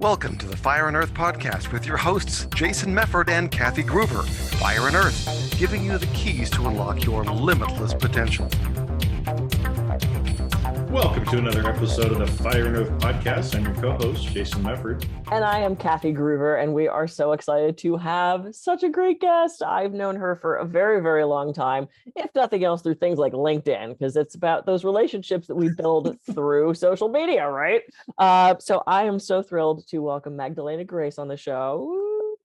Welcome to the Fire and Earth podcast with your hosts, Jason Mefford and Kathy Gruber. Fire and Earth, giving you the keys to unlock your limitless potential. Welcome to another episode of the Fire and Earth podcast. I'm your co-host, Jason Mefford. And I am Kathy Gruber, and we are so excited to have such a great guest. I've known her for a very, very long time, if nothing else through things like LinkedIn, because it's about those relationships that we build through social media, right? So I am so thrilled to welcome Magdelena Grace on the show.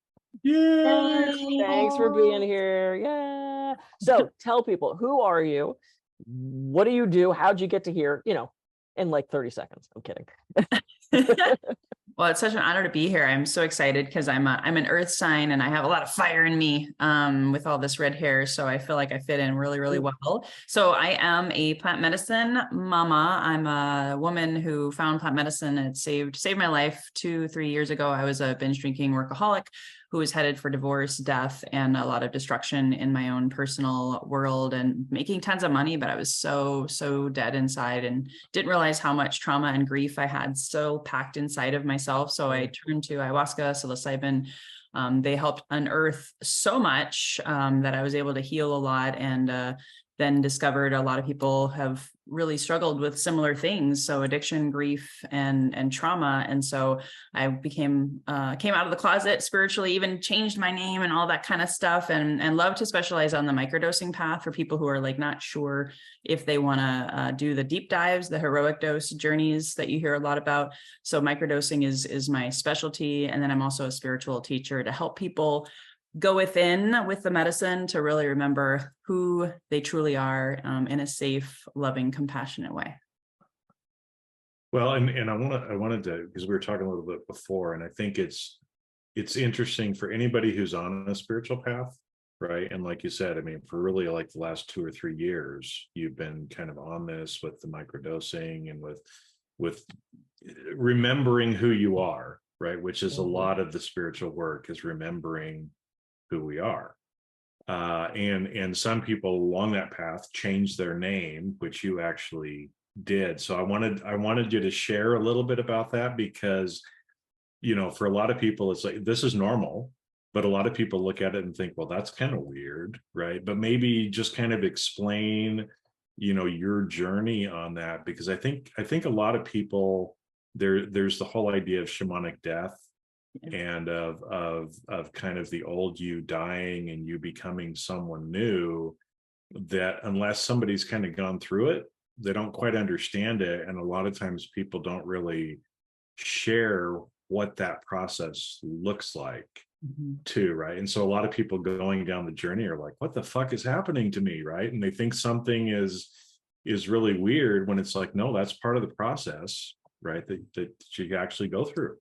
Yay! Thanks for being here. Yeah. So tell people, who are you? What do you do? How'd you get to here? In like 30 seconds. I'm kidding. Well, it's such an honor to be here. I'm so excited because I'm an earth sign and I have a lot of fire in me with all this red hair. So I feel like I fit in really, really well. So I am a plant medicine mama. I'm a woman who found plant medicine. It saved my life 2-3 years ago. I was a binge drinking workaholic who was headed for divorce, death, and a lot of destruction in my own personal world and making tons of money. But I was so dead inside and didn't realize how much trauma and grief I had so packed inside of myself. So I turned to ayahuasca, psilocybin. They helped unearth so much that I was able to heal a lot, and then discovered a lot of people have really struggled with similar things. So addiction, grief, and trauma. And so I came out of the closet spiritually, even changed my name and all that kind of stuff, and love to specialize on the microdosing path for people who are like not sure if they want to do the deep dives, the heroic dose journeys that you hear a lot about. So microdosing is my specialty. And then I'm also a spiritual teacher to help people go within with the medicine to really remember who they truly are in a safe, loving, compassionate way. Well, and I wanted to, because we were talking a little bit before, and I think it's interesting for anybody who's on a spiritual path, right? And like you said, I mean, for really like the last 2 or 3 years, you've been kind of on this with the microdosing and with remembering who you are, right? Which is a lot of the spiritual work, is remembering who we are. And some people along that path change their name, which you actually did. So I wanted you to share a little bit about that, because, for a lot of people, it's like, this is normal, but a lot of people look at it and think, well, that's kind of weird, right? But maybe just kind of explain, your journey on that, because I think a lot of people, there's the whole idea of shamanic death, and of kind of the old you dying and you becoming someone new, that unless somebody's kind of gone through it, they don't quite understand it. And a lot of times people don't really share what that process looks like too, right? And so a lot of people going down the journey are like, what the fuck is happening to me, right? And they think something is really weird, when it's like, no, that's part of the process, right? That you actually go through.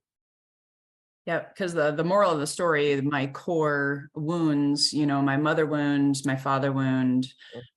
Yeah, because the moral of the story, my core wounds, my mother wound, my father wound,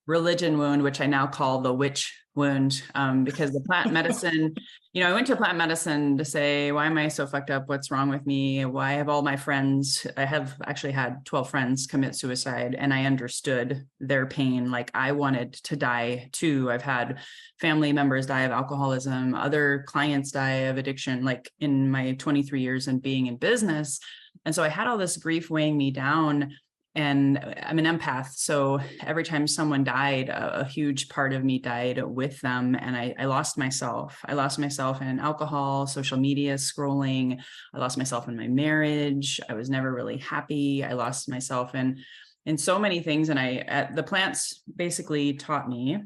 religion wound, which I now call the witch wound, because the plant medicine, I went to plant medicine to say, why am I so fucked up? What's wrong with me? Why have all my friends, I have actually had 12 friends commit suicide, and I understood their pain. Like, I wanted to die too. I've had family members die of alcoholism, other clients die of addiction, like in my 23 years and being in business. And so I had all this grief weighing me down. And I'm an empath. So every time someone died, a huge part of me died with them. And I lost myself. I lost myself in alcohol, social media, scrolling. I lost myself in my marriage. I was never really happy. I lost myself in so many things. And the plants basically taught me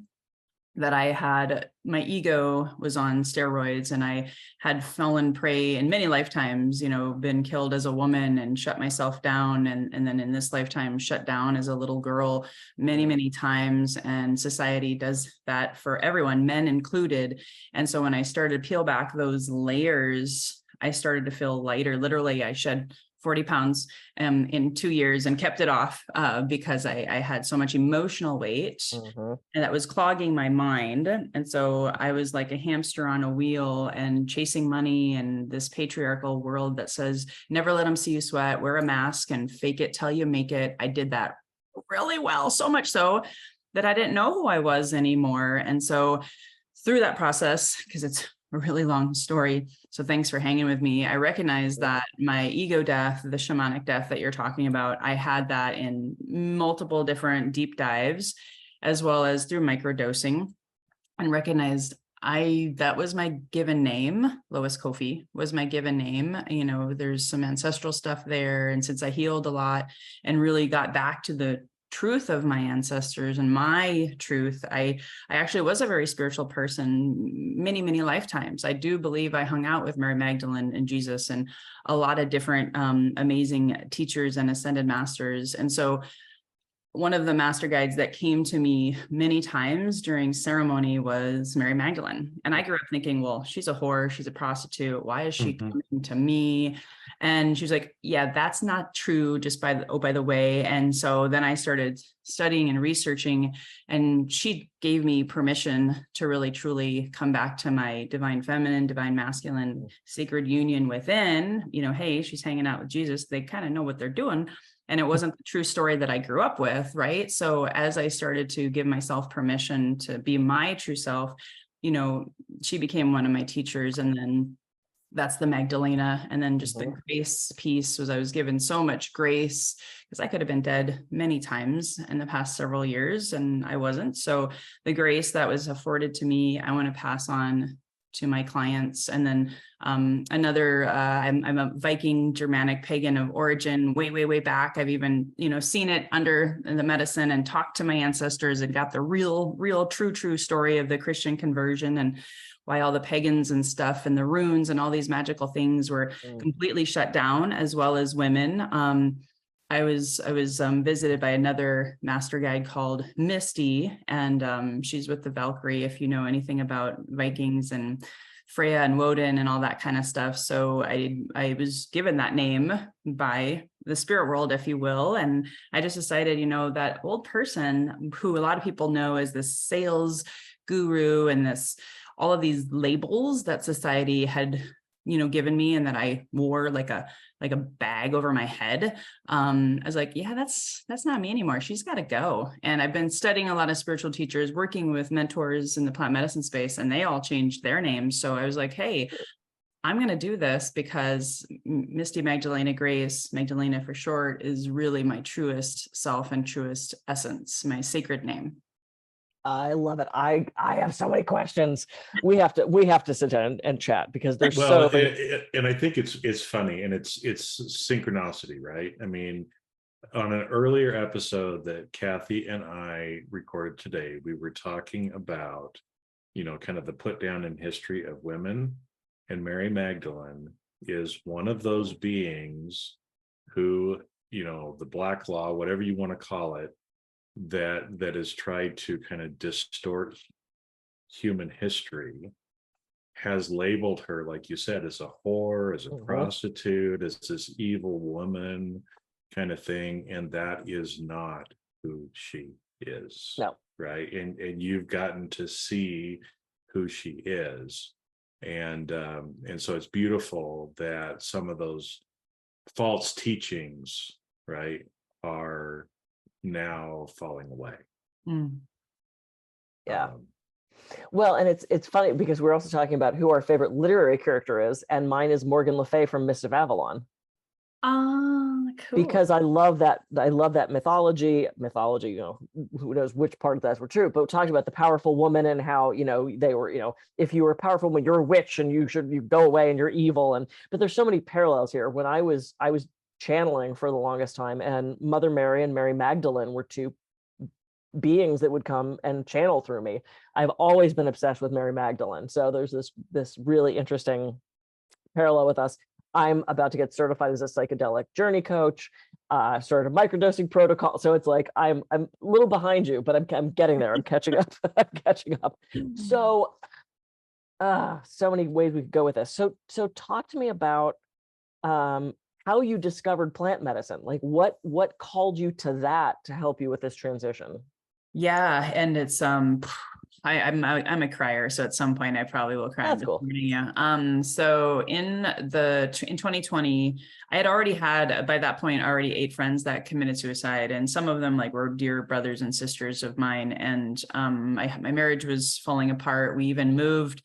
that I had, my ego was on steroids, and I had fallen prey in many lifetimes, been killed as a woman and shut myself down. And then in this lifetime, shut down as a little girl many, many times. And society does that for everyone, men included. And so when I started to peel back those layers, I started to feel lighter. Literally, I shed 40 pounds in 2 years and kept it off because I had so much emotional weight and that was clogging my mind. And so I was like a hamster on a wheel and chasing money and this patriarchal world that says, never let them see you sweat, wear a mask and fake it till you make it. I did that really well, so much so that I didn't know who I was anymore. And so through that process, because it's a really long story. So thanks for hanging with me. I recognize that my ego death, the shamanic death that you're talking about, I had that in multiple different deep dives, as well as through microdosing, and recognized that was my given name. Lois Kofi was my given name. You know, there's some ancestral stuff there. And since I healed a lot and really got back to the truth of my ancestors and my truth, I actually was a very spiritual person many, many lifetimes. I do believe I hung out with Mary Magdalene and Jesus and a lot of different amazing teachers and ascended masters. And so one of the master guides that came to me many times during ceremony was Mary Magdalene. And I grew up thinking, well, she's a whore, she's a prostitute. Why is she coming to me? And she was like, yeah, that's not true, just by the way. And so then I started studying and researching, and she gave me permission to really, truly come back to my divine feminine, divine masculine, sacred union within. You know, hey, she's hanging out with Jesus. They kind of know what they're doing. And it wasn't the true story that I grew up with, right? So as I started to give myself permission to be my true self, you know, she became one of my teachers. And then that's the Magdalena. And then just the grace piece was I was given so much grace, because I could have been dead many times in the past several years, and I wasn't. So the grace that was afforded to me, I want to pass on to my clients. And then I'm a Viking Germanic pagan of origin, way back. I've even, you know, seen it under the medicine and talked to my ancestors and got the real, true story of the Christian conversion and why all the pagans and stuff and the runes and all these magical things were completely shut down, as well as women. I was visited by another master guide called Misty, and she's with the Valkyrie, if you know anything about Vikings and Freya and Woden and all that kind of stuff. So I was given that name by the spirit world, if you will. And I just decided, you know, that old person who a lot of people know as this sales guru and all of these labels that society had, you know, given me, and that I wore like a bag over my head. I was like, yeah, that's not me anymore. She's got to go. And I've been studying a lot of spiritual teachers, working with mentors in the plant medicine space, and they all changed their names. So I was like, hey, I'm going to do this because Misty Magdelena Grace, Magdalena for short, is really my truest self and truest essence, my sacred name. I love it. I have so many questions. We have to sit down and chat, because there's so many. And I think it's funny, and it's synchronicity, right? I mean, on an earlier episode that Kathy and I recorded today, we were talking about, you know, kind of the put down in history of women, and Mary Magdalene is one of those beings who, you know, the Black Law, whatever you want to call it, that has tried to kind of distort human history, has labeled her, like you said, as a whore, as a prostitute, as this evil woman kind of thing. And that is not who she is. No. Right. And you've gotten to see who she is. And so it's beautiful that some of those false teachings, right, are now falling away. Yeah. Well, and it's funny because we're also talking about who our favorite literary character is, and mine is Morgan Le Fay from Mist of Avalon. Cool. Because I love that mythology, you know, who knows which part of that were true, but talking about the powerful woman and how, you know, they were, you know, if you were a powerful woman, you're a witch and you go away and you're evil. But there's so many parallels here. When I was channeling for the longest time, and Mother Mary and Mary Magdalene were two beings that would come and channel through me. I've always been obsessed with Mary Magdalene. So there's this really interesting parallel with us. I'm about to get certified as a psychedelic journey coach, started a microdosing protocol. So it's like I'm a little behind you, but I'm getting there. I'm catching up. I'm catching up. So so many ways we could go with this. So talk to me about how you discovered plant medicine. Like what called you to that to help you with this transition? Yeah, and it's I'm a crier, so at some point I probably will cry. That's cool. Yeah. So in 2020, I had already had, by that point, already 8 friends that committed suicide, and some of them like were dear brothers and sisters of mine. And my marriage was falling apart. We even moved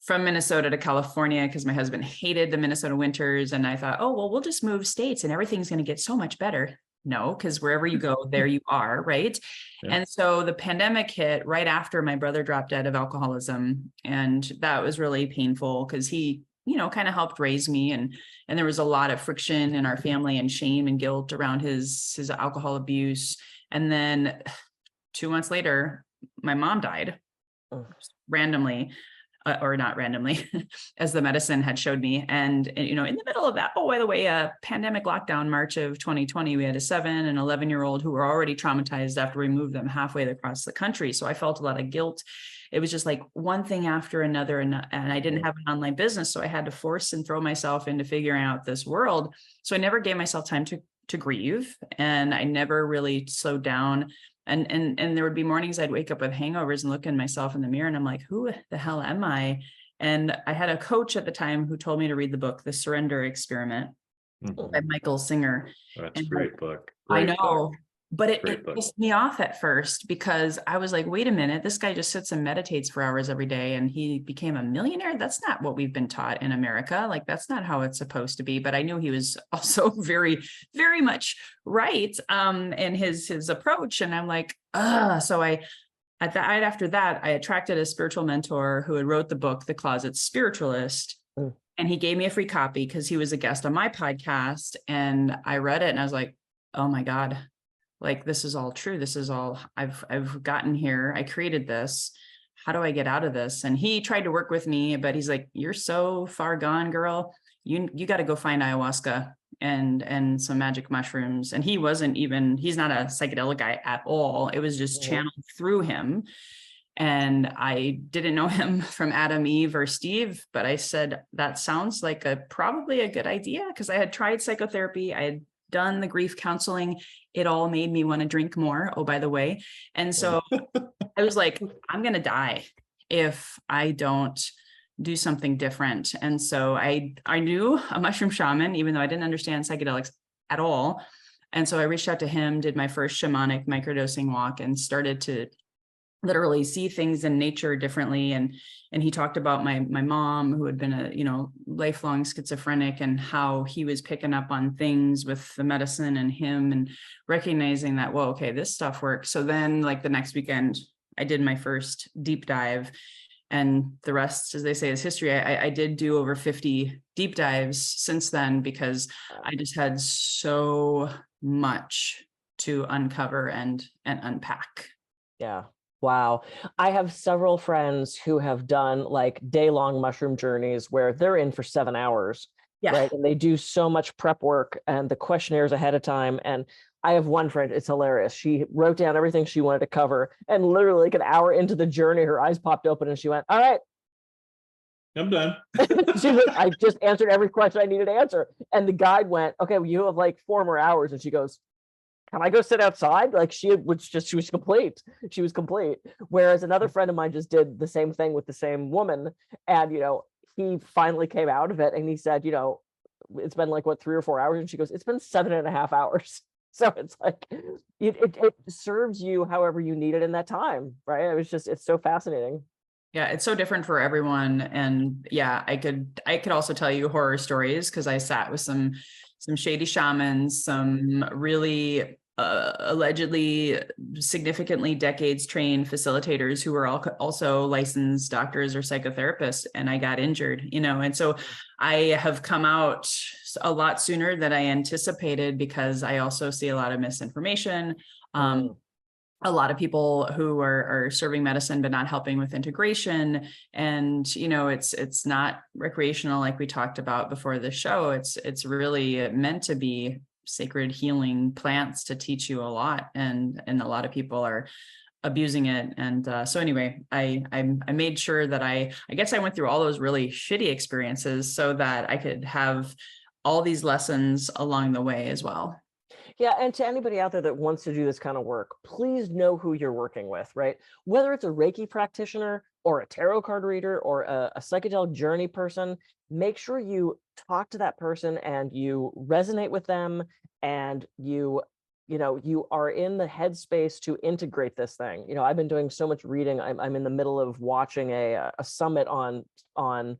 from Minnesota to California because my husband hated the Minnesota winters. And I thought, oh, well, we'll just move states and everything's going to get so much better. No, because wherever you go, there you are, right? Yeah. And so the pandemic hit right after my brother dropped dead of alcoholism. And that was really painful because he, you know, kind of helped raise me. And there was a lot of friction in our family and shame and guilt around his alcohol abuse. And then 2 months later, my mom died randomly. Or not randomly, as the medicine had showed me. And, you know, in the middle of that, oh, by the way, pandemic lockdown, March of 2020, we had a 7 and 11-year-old who were already traumatized after we moved them halfway across the country. So I felt a lot of guilt. It was just like one thing after another. And I didn't have an online business. So I had to force and throw myself into figuring out this world. So I never gave myself time to grieve. And I never really slowed down. And there would be mornings I'd wake up with hangovers and look at myself in the mirror and I'm like, who the hell am I? And I had a coach at the time who told me to read the book, The Surrender Experiment by Michael Singer. That's a great book. I know, but it pissed me off at first because I was like, wait a minute, this guy just sits and meditates for hours every day and he became a millionaire. That's not what we've been taught in America. Like, that's not how it's supposed to be. But I knew he was also very, very much right in his approach. And I'm like, so after that, I attracted a spiritual mentor who had wrote the book, The Closet Spiritualist. And he gave me a free copy because he was a guest on my podcast. And I read it and I was like, oh my God. Like, this is all true. This is all I've gotten here. I created this. How do I get out of this? And he tried to work with me, but he's like, you're so far gone, girl. You got to go find ayahuasca and some magic mushrooms. And he's not a psychedelic guy at all. It was just channeled through him. And I didn't know him from Adam, Eve, or Steve, but I said, that sounds like probably a good idea because I had tried psychotherapy. I had done the grief counseling. It all made me want to drink more. Oh, by the way. And so I was like, I'm going to die if I don't do something different. And so I knew a mushroom shaman, even though I didn't understand psychedelics at all. And so I reached out to him, did my first shamanic microdosing walk and started to literally see things in nature differently. And he talked about my mom, who had been a, lifelong schizophrenic, and how he was picking up on things with the medicine and him, and recognizing that, well, okay, this stuff works. So then, like, the next weekend, I did my first deep dive, and the rest, as they say, is history. I did do over 50 deep dives since then because I just had so much to uncover and unpack. Yeah. Wow. I have several friends who have done like day-long mushroom journeys where they're in for 7 hours, right? And they do so much prep work and the questionnaires ahead of time. And I have one friend, it's hilarious. She wrote down everything she wanted to cover, and literally like an hour into the journey, her eyes popped open and she went, all right, I'm done. She's like, I just answered every question I needed to answer. And the guide went, okay, well, you have like 4 more hours. And she goes, can I go sit outside? Like, she was complete. She was complete. Whereas another friend of mine just did the same thing with the same woman. And, he finally came out of it and he said, it's been like, what, 3 or 4 hours? And she goes, it's been 7.5 hours. So it's like, it serves you however you need it in that time. Right. It's so fascinating. Yeah, it's so different for everyone. And yeah, I could also tell you horror stories because I sat with some shady shamans, some really allegedly significantly decades trained facilitators who were also licensed doctors or psychotherapists, and I got injured, and so I have come out a lot sooner than I anticipated because I also see a lot of misinformation. A lot of people who are serving medicine but not helping with integration, and it's not recreational like we talked about before the show. It's really meant to be sacred healing plants to teach you a lot, and a lot of people are abusing it. And so anyway, I made sure that I guess I went through all those really shitty experiences so that I could have all these lessons along the way as well. Yeah, and to anybody out there that wants to do this kind of work, please know who you're working with, right? Whether it's a Reiki practitioner or a tarot card reader or a psychedelic journey person, make sure you talk to that person and you resonate with them and you you are in the headspace to integrate this thing. I've been doing so much reading. I'm in the middle of watching a summit on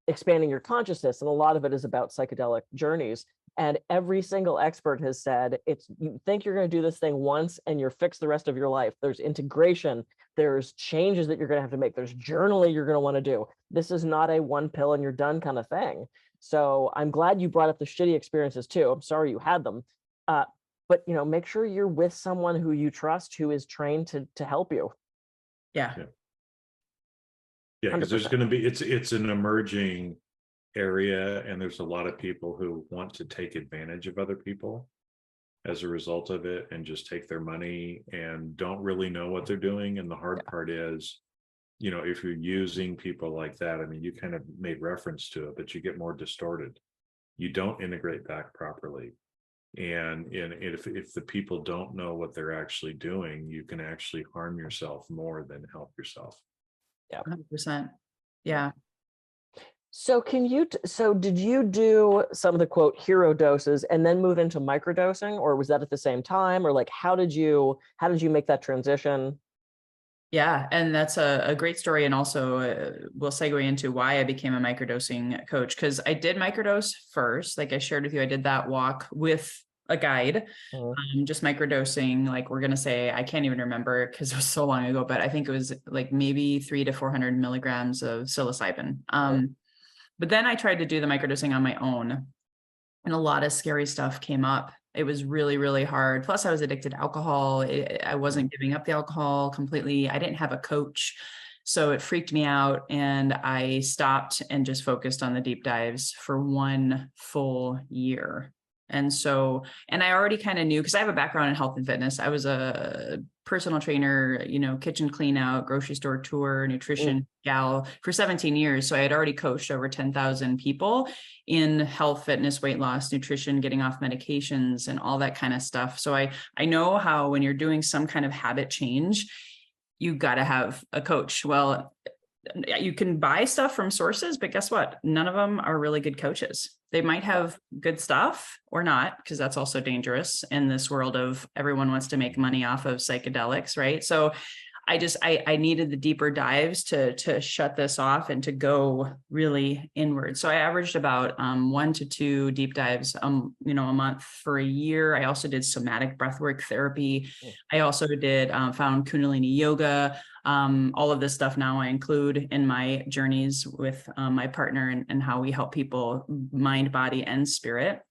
expanding your consciousness, and a lot of it is about psychedelic journeys. And every single expert has said, you think you're going to do this thing once and you're fixed the rest of your life. There's integration, there's changes that you're going to have to make, there's journaling you're going to want to do. This is not a one pill and you're done kind of thing. So I'm glad you brought up the shitty experiences too. I'm sorry you had them. But make sure you're with someone who you trust, who is trained to help you. Yeah. Yeah, because there's going to be, it's an emerging area, and there's a lot of people who want to take advantage of other people as a result of it and just take their money and don't really know what they're doing. And the hard part is, if you're using people like that, I mean, you kind of made reference to it, but you get more distorted. You don't integrate back properly. And if the people don't know what they're actually doing, you can actually harm yourself more than help yourself. Yeah. 100%. Yeah. So did you do some of the quote hero doses and then move into microdosing, or was that at the same time? Or like, how did you make that transition? Yeah. And that's a great story. And also we'll segue into why I became a microdosing coach, because I did microdose first. Like I shared with you, I did that walk with a guide, just microdosing. Like we're going to say, I can't even remember because it was so long ago, but I think it was like maybe 300 to 400 milligrams of psilocybin. But then I tried to do the microdosing on my own, and a lot of scary stuff came up. It was really, really hard. Plus I was addicted to alcohol. I wasn't giving up the alcohol completely. I didn't have a coach. So it freaked me out, and I stopped and just focused on the deep dives for 1 full year. And I already kind of knew, because I have a background in health and fitness. I was a personal trainer, kitchen clean out, grocery store tour, nutrition gal for 17 years. So I had already coached over 10,000 people in health, fitness, weight loss, nutrition, getting off medications, and all that kind of stuff. So I know how when you're doing some kind of habit change, you got to have a coach. Well, you can buy stuff from sources, but guess what? None of them are really good coaches. They might have good stuff or not, because that's also dangerous in this world of everyone wants to make money off of psychedelics, right? So I needed the deeper dives to shut this off and to go really inward. So I averaged about 1 to 2 deep dives, a month for a year. I also did somatic breathwork therapy. I also did found Kundalini yoga. All of this stuff now I include in my journeys with my partner and how we help people mind, body, and spirit.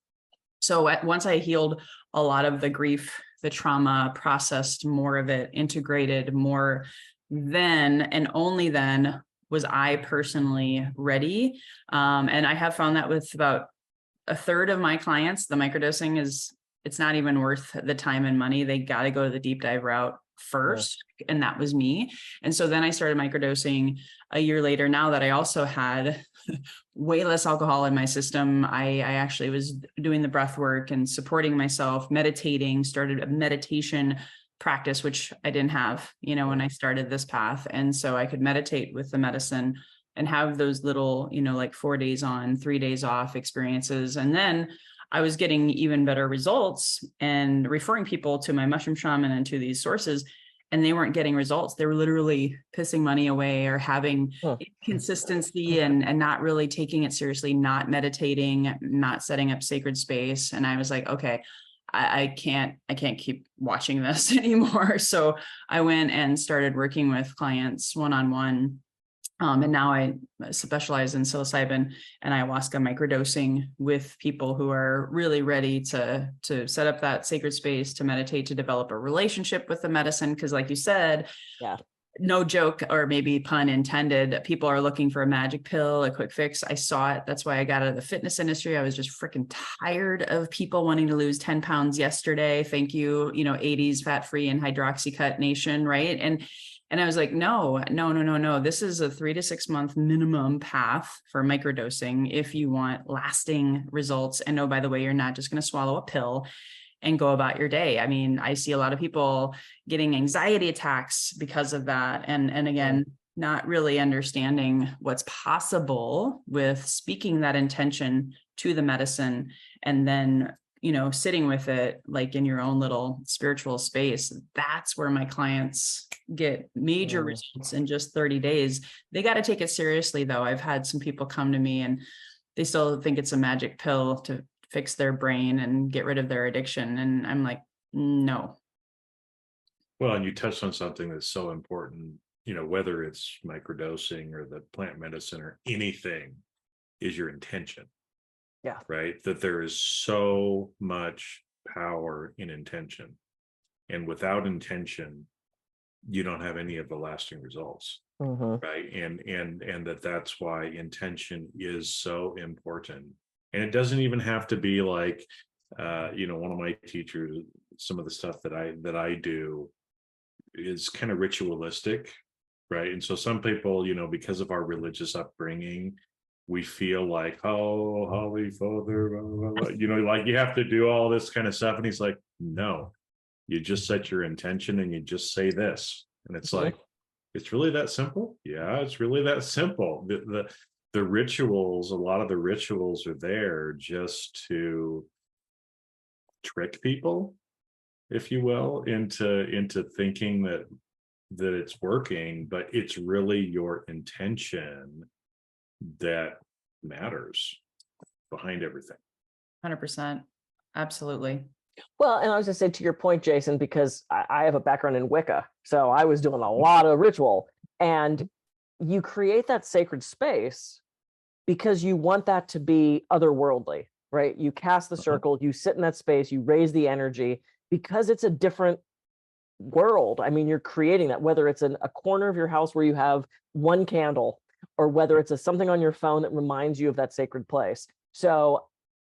So once I healed a lot of the grief, the trauma, processed more of it, integrated more, then and only then was I personally ready. And I have found that with about a third of my clients, the microdosing it's not even worth the time and money. They got to go to the deep dive route first. And that was me. And so then I started microdosing a year later. Now that I also had way less alcohol in my system, I actually was doing the breath work and supporting myself, meditating, started a meditation practice, which I didn't have, when I started this path. And so I could meditate with the medicine and have those little, like 4 days on, 3 days off experiences. And then I was getting even better results and referring people to my mushroom shaman and to these sources, and they weren't getting results. They were literally pissing money away or having inconsistency and not really taking it seriously, not meditating, not setting up sacred space. And I was like, okay, I can't keep watching this anymore. So I went and started working with clients one-on-one. And now I specialize in psilocybin and ayahuasca microdosing with people who are really ready to set up that sacred space, to meditate, to develop a relationship with the medicine. Because like you said, no joke, or maybe pun intended, people are looking for a magic pill, a quick fix. I saw it. That's why I got out of the fitness industry. I was just freaking tired of people wanting to lose 10 pounds yesterday. Thank you, 80s fat-free and hydroxycut nation, right? And I was like, no. This is a 3 to 6 month minimum path for microdosing if you want lasting results. And oh, by the way, you're not just going to swallow a pill and go about your day. I mean, I see a lot of people getting anxiety attacks because of that. And again, not really understanding what's possible with speaking that intention to the medicine and then sitting with it, like in your own little spiritual space, that's where my clients get major results in just 30 days. They got to take it seriously though. I've had some people come to me and they still think it's a magic pill to fix their brain and get rid of their addiction. And I'm like, no. Well, and you touched on something that's so important, whether it's microdosing or the plant medicine or anything, is your intention. Yeah. Right. That there is so much power in intention. And without intention, you don't have any of the lasting results. Right. And that's why intention is so important. And it doesn't even have to be like, one of my teachers, some of the stuff that I do is kind of ritualistic. Right. And so some people, because of our religious upbringing, we feel like, oh, Holy Father, blah, blah, blah. Like you have to do all this kind of stuff. And he's like, no, you just set your intention and you just say this. And it's like, it's really that simple. Yeah, it's really that simple. The rituals, a lot of the rituals are there just to trick people, if you will, into thinking that it's working, but it's really your intention that matters behind everything. 100%. Absolutely. Well, and I was going to say, to your point, Jason, because I have a background in Wicca, so I was doing a lot of ritual, and you create that sacred space because you want that to be otherworldly, right? You cast the circle, you sit in that space, you raise the energy because it's a different world. I mean, you're creating that, whether it's in a corner of your house where you have one candle, or whether it's something on your phone that reminds you of that sacred place. So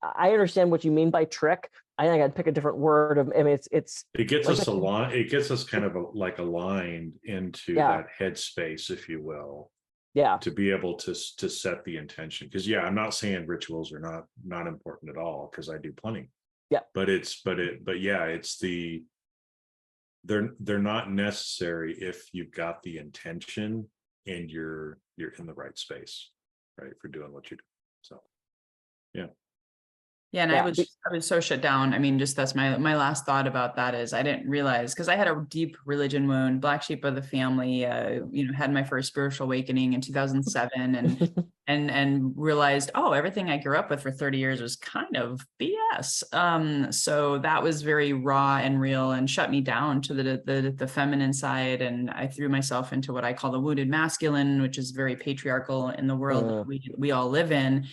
I understand what you mean by trick. I think I'd pick a different word. It gets like us aligned. It gets us kind of aligned into that headspace, if you will. Yeah. To be able to set the intention. Because I'm not saying rituals are not important at all, because I do plenty. Yeah. But they're not necessary if you've got the intention and you're in the right space, right, for doing what you do. So yeah, and I was so shut down. I mean, just that's my last thought about that is I didn't realize, because I had a deep religion wound, black sheep of the family, had my first spiritual awakening in 2007 and realized, oh, everything I grew up with for 30 years was kind of BS. So that was very raw and real and shut me down to the feminine side. And I threw myself into what I call the wounded masculine, which is very patriarchal in the world that we all live in.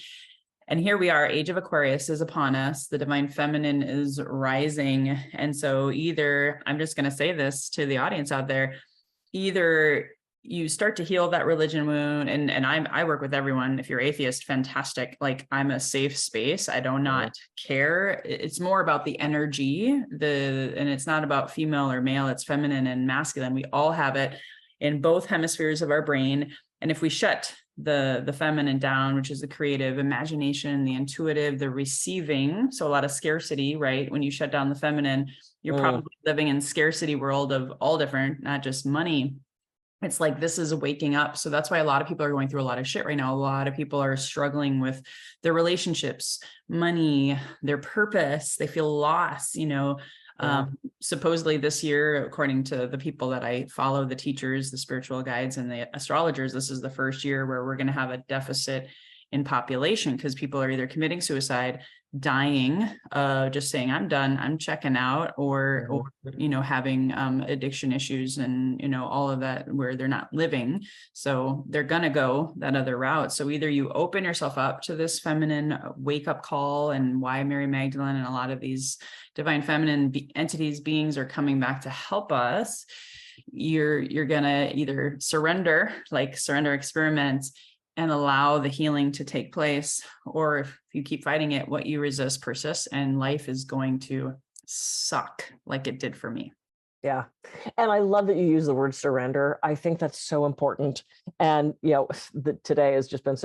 And here we are, age of Aquarius is upon us. The divine feminine is rising. And so either, I'm just going to say this to the audience out there, either you start to heal that religion wound, and I work with everyone. If you're atheist, fantastic. Like, I'm a safe space. I do not care. It's more about the energy, and it's not about female or male, it's feminine and masculine. We all have it in both hemispheres of our brain. And if we shut the feminine down, which is the creative imagination, the intuitive, the receiving, so a lot of scarcity, right? When you shut down the feminine, you're probably living in scarcity world of all different, not just money. It's like, this is a waking up. So that's why a lot of people are going through a lot of shit right now. A lot of people are struggling with their relationships, money, their purpose. They feel lost, supposedly this year, according to the people that I follow, the teachers, the spiritual guides, and the astrologers, this is the first year where we're going to have a deficit in population, because people are either committing suicide, dying, just saying, I'm done, I'm checking out, or having addiction issues and, all of that, where they're not living. So they're going to go that other route. So either you open yourself up to this feminine wake up call, and why Mary Magdalene and a lot of these divine feminine entities, beings are coming back to help us. You're going to either surrender experiment and allow the healing to take place, or if you keep fighting it, what you resist persists, and life is going to suck like it did for me. Yeah. And I love that you use the word surrender. I think that's so important. And, today has just been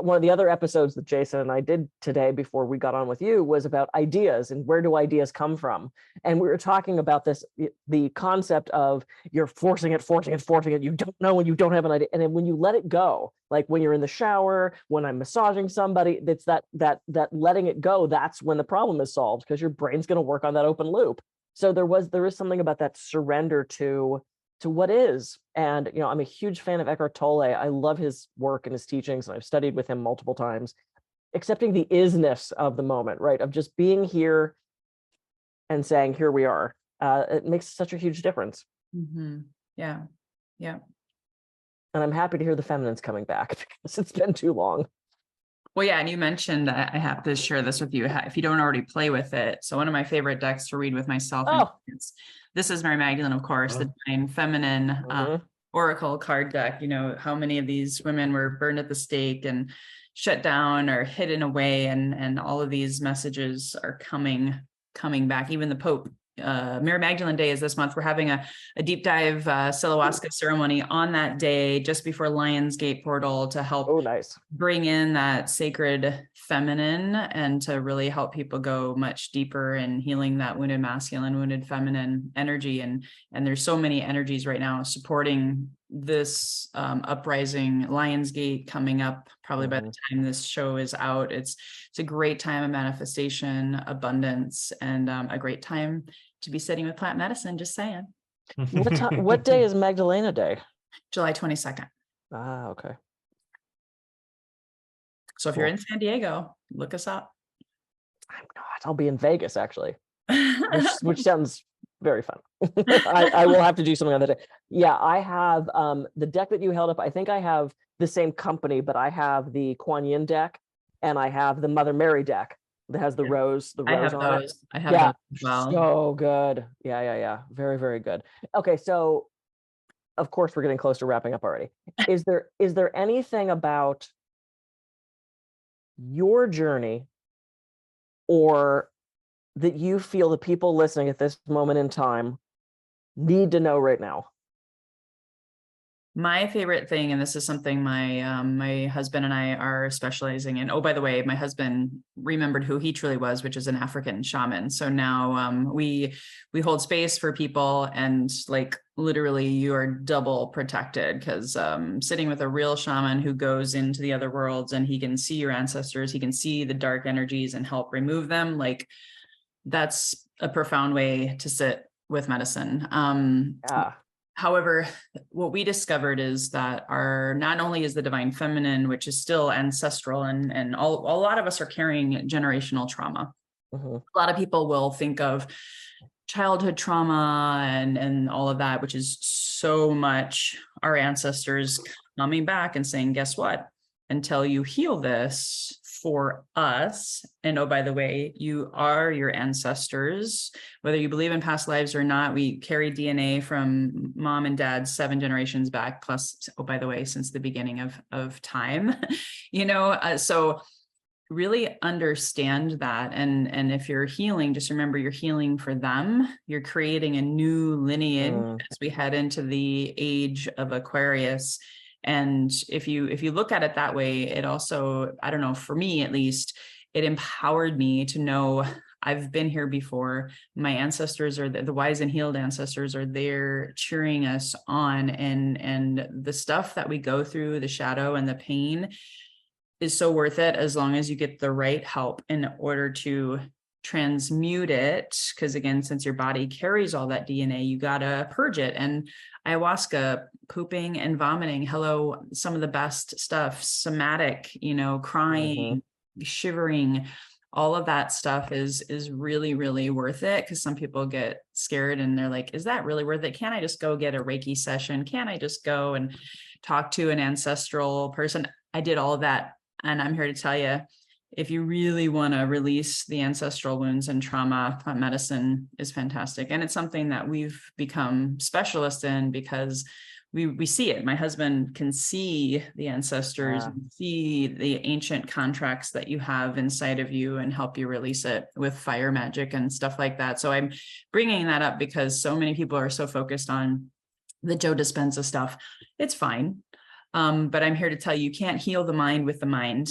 one of the other episodes that Jason and I did today before we got on with you was about ideas and where do ideas come from? And we were talking about the concept of you're forcing it. You don't know when you don't have an idea. And then when you let it go, like when you're in the shower, when I'm massaging somebody, it's that letting it go. That's when the problem is solved because your brain's going to work on that open loop. So there is something about that surrender to what is. And, I'm a huge fan of Eckhart Tolle. I love his work and his teachings, and I've studied with him multiple times. Accepting the isness of the moment, right? Of just being here and saying, here we are. It makes such a huge difference. Mm-hmm. Yeah. Yeah. And I'm happy to hear the feminine's coming back because it's been too long. Well, yeah, and you mentioned, I have to share this with you if you don't already play with it. So one of my favorite decks to read with myself, this is Mary Magdalene, of course, the Divine Feminine Oracle card deck. How many of these women were burned at the stake and shut down or hidden away, and all of these messages are coming back. Even the Pope. Mary Magdalene Day is this month. We're having a deep dive Salawaska ceremony on that day, just before Lionsgate portal, to help bring in that sacred feminine and to really help people go much deeper in healing that wounded masculine, wounded feminine energy. And there's so many energies right now supporting this uprising. Lionsgate coming up probably by the time this show is out. It's a great time of manifestation, abundance, and a great time to be sitting with plant medicine. Just saying. What day is Magdalena Day? July 22nd. Ah, okay. So if you're in San Diego, look us up. I'm not. I'll be in Vegas, actually, which sounds very fun. I will have to do something on that day. Yeah, I have the deck that you held up. I think I have the same company, but I have the Kuan Yin deck and I have the Mother Mary deck that has the rose. I have those. It. I have those as well. So good. Yeah. Very, very good. Okay, so of course we're getting close to wrapping up already. Is there anything about your journey or that you feel the people listening at this moment in time need to know right now? My favorite thing, and this is something my husband and I are specializing in. Oh, by the way, my husband remembered who he truly was, which is an African shaman. So now we hold space for people, and like literally you are double protected because sitting with a real shaman who goes into the other worlds and he can see your ancestors, he can see the dark energies and help remove them. Like that's a profound way to sit with medicine. However, what we discovered is that not only is the divine feminine, which is still ancestral, and a lot of us are carrying generational trauma. A lot of people will think of childhood trauma and all of that, which is so much our ancestors coming back and saying, guess what? Until you heal this for us, and oh, by the way, you are your ancestors, whether you believe in past lives or not, we carry DNA from mom and dad 7 generations back, plus, oh, by the way, since the beginning of time, so really understand that. And if you're healing, just remember you're healing for them. You're creating a new lineage as we head into the age of Aquarius. And if you look at it that way, it also, I don't know, for me at least, it empowered me to know I've been here before. My ancestors are the wise and healed ancestors are there cheering us on. And the stuff that we go through, the shadow and the pain, is so worth it as long as you get the right help in order to transmute it. Because again, since your body carries all that DNA, you gotta purge it. And ayahuasca, pooping and vomiting, hello, some of the best stuff, somatic, crying, shivering, all of that stuff is really, really worth it. Because some people get scared and they're like, is that really worth it? Can't I just go get a Reiki session? Can't I just go and talk to an ancestral person? I did all of that. And I'm here to tell you, if you really want to release the ancestral wounds and trauma, plant medicine is fantastic. And it's something that we've become specialists in because we see it. My husband can see the ancestors, and see the ancient contracts that you have inside of you, and help you release it with fire magic and stuff like that. So I'm bringing that up because so many people are so focused on the Joe Dispenza stuff. It's fine. But I'm here to tell you, you can't heal the mind with the mind.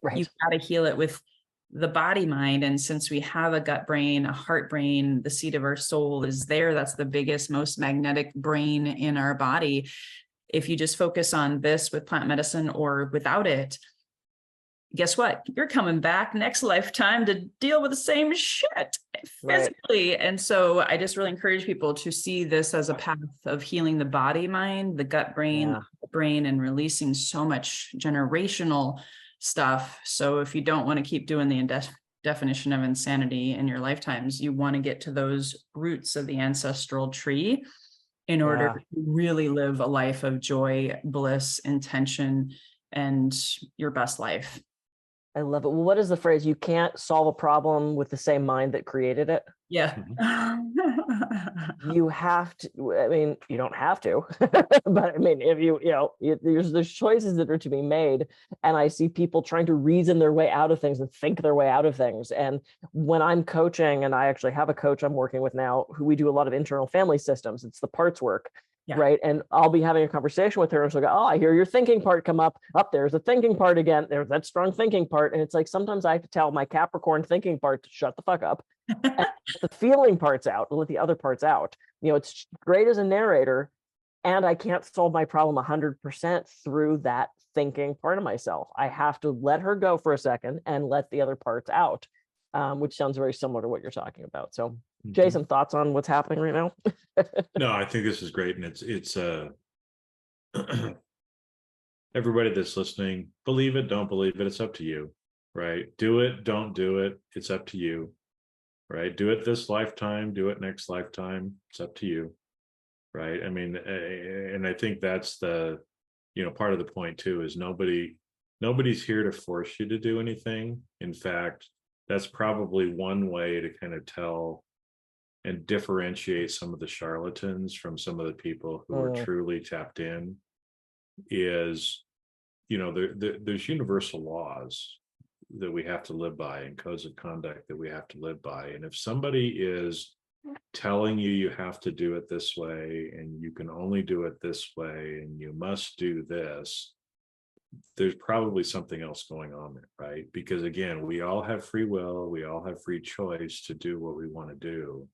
Right. You've got to heal it with the body mind. And since we have a gut brain, a heart brain, the seat of our soul is there. That's the biggest, most magnetic brain in our body. If you just focus on this with plant medicine or without it, guess what? You're coming back next lifetime to deal with the same shit physically. Right. And so I just really encourage people to see this as a path of healing the body, mind, the gut brain, the brain, and releasing so much generational stuff. So if you don't want to keep doing the definition of insanity in your lifetimes, you want to get to those roots of the ancestral tree in order to really live a life of joy, bliss, intention, and your best life. I love it. Well, what is the phrase? You can't solve a problem with the same mind that created it. Yeah. You have to, I mean, you don't have to, but I mean, if there's choices that are to be made. And I see people trying to reason their way out of things and think their way out of things. And when I'm coaching, and I actually have a coach I'm working with now, who we do a lot of internal family systems, it's the parts work. Yeah. Right. And I'll be having a conversation with her and she'll go, oh, I hear your thinking part come up. There's the thinking part again. There's that strong thinking part. And it's like, sometimes I have to tell my Capricorn thinking part to shut the fuck up. And the feeling parts out, let the other parts out. It's great as a narrator, and I can't solve my problem 100% through that thinking part of myself. I have to let her go for a second and let the other parts out, which sounds very similar to what you're talking about. So Jason, thoughts on what's happening right now? No, I think this is great. And it's everybody that's listening, believe it, don't believe it. It's up to you, right? Do it, don't do it. It's up to you, right? Do it this lifetime, do it next lifetime. It's up to you, right? I mean, and I think that's the, part of the point too, is nobody's here to force you to do anything. In fact, that's probably one way to kind of tell and differentiate some of the charlatans from some of the people who are truly tapped in, is, there's universal laws that we have to live by and codes of conduct that we have to live by. And if somebody is telling you have to do it this way, and you can only do it this way, and you must do this, there's probably something else going on there, right? Because again, we all have free will, we all have free choice to do what we want to do.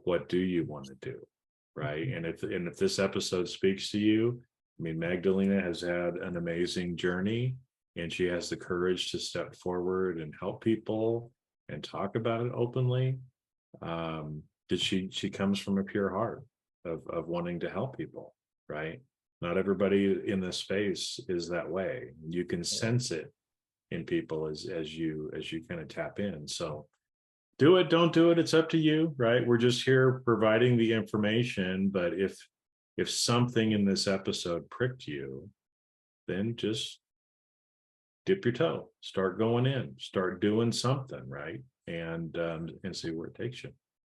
What do you want to do, right? And if this episode speaks to you, I mean, Magdalena has had an amazing journey, and she has the courage to step forward and help people and talk about it openly. That she comes from a pure heart of wanting to help people, right? Not everybody in this space is that way. You can sense it in people as you kind of tap in. So do it, don't do it. It's up to you, right? We're just here providing the information. But if something in this episode pricked you, then just dip your toe, start going in, start doing something, right? And see where it takes you.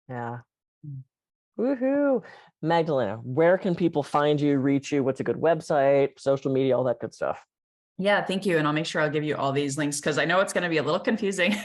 Yeah. Woohoo. Magdalena, where can people find you, reach you? What's a good website, social media, all that good stuff? Yeah, thank you. And I'll make sure I'll give you all these links, because I know it's going to be a little confusing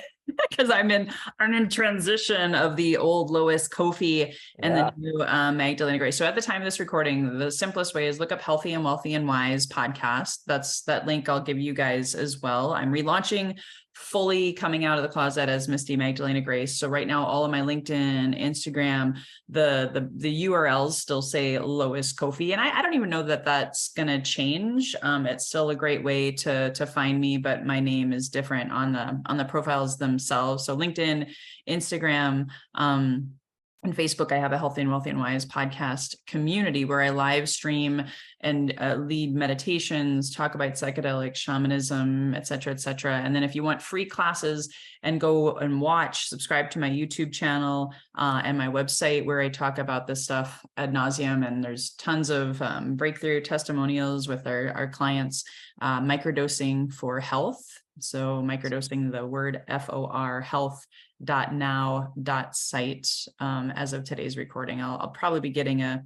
because I'm in transition of the old Lois Kofi and the new Magdelena Grace. So at the time of this recording, the simplest way is look up Healthy and Wealthy and Wise podcast. That's that link I'll give you guys as well. I'm relaunching, fully coming out of the closet as Misty Magdelena Grace. So right now, all of my LinkedIn, Instagram, the URLs still say Lois Kofi. And I don't even know that that's going to change. It's still a great way to find me, but my name is different on the profiles themselves. So LinkedIn, Instagram, and Facebook, I have a Healthy and Wealthy and Wise podcast community where I live stream and lead meditations, talk about psychedelics, shamanism, et cetera, et cetera. And then if you want free classes and go and watch, subscribe to my YouTube channel and my website where I talk about this stuff ad nauseum. And there's tons of breakthrough testimonials with our clients Microdosing for Health. So microdosing, the word FOR, health.now.site. As of today's recording, I'll probably be getting a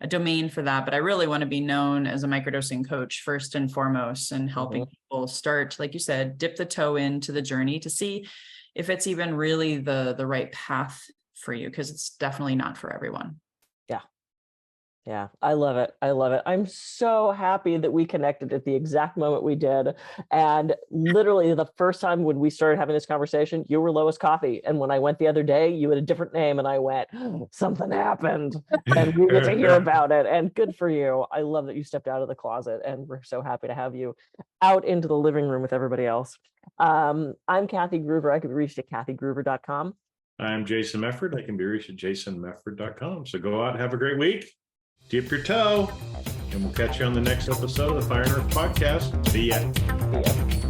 domain for that, but I really want to be known as a microdosing coach first and foremost, and helping people start, like you said, dip the toe into the journey to see if it's even really the right path for you, because it's definitely not for everyone. Yeah, I love it. I love it. I'm so happy that we connected at the exact moment we did. And literally the first time when we started having this conversation, you were Lois Coffee. And when I went the other day, you had a different name, and I went, something happened, and we get to hear about it. And good for you. I love that you stepped out of the closet, and we're so happy to have you out into the living room with everybody else. I'm Kathy Groover. I can be reached at kathygruver.com. I'm Jason Mefford. I can be reached at jasonmefford.com. So go out and have a great week. Dip your toe, and we'll catch you on the next episode of the Fire and Earth podcast. See ya. See ya.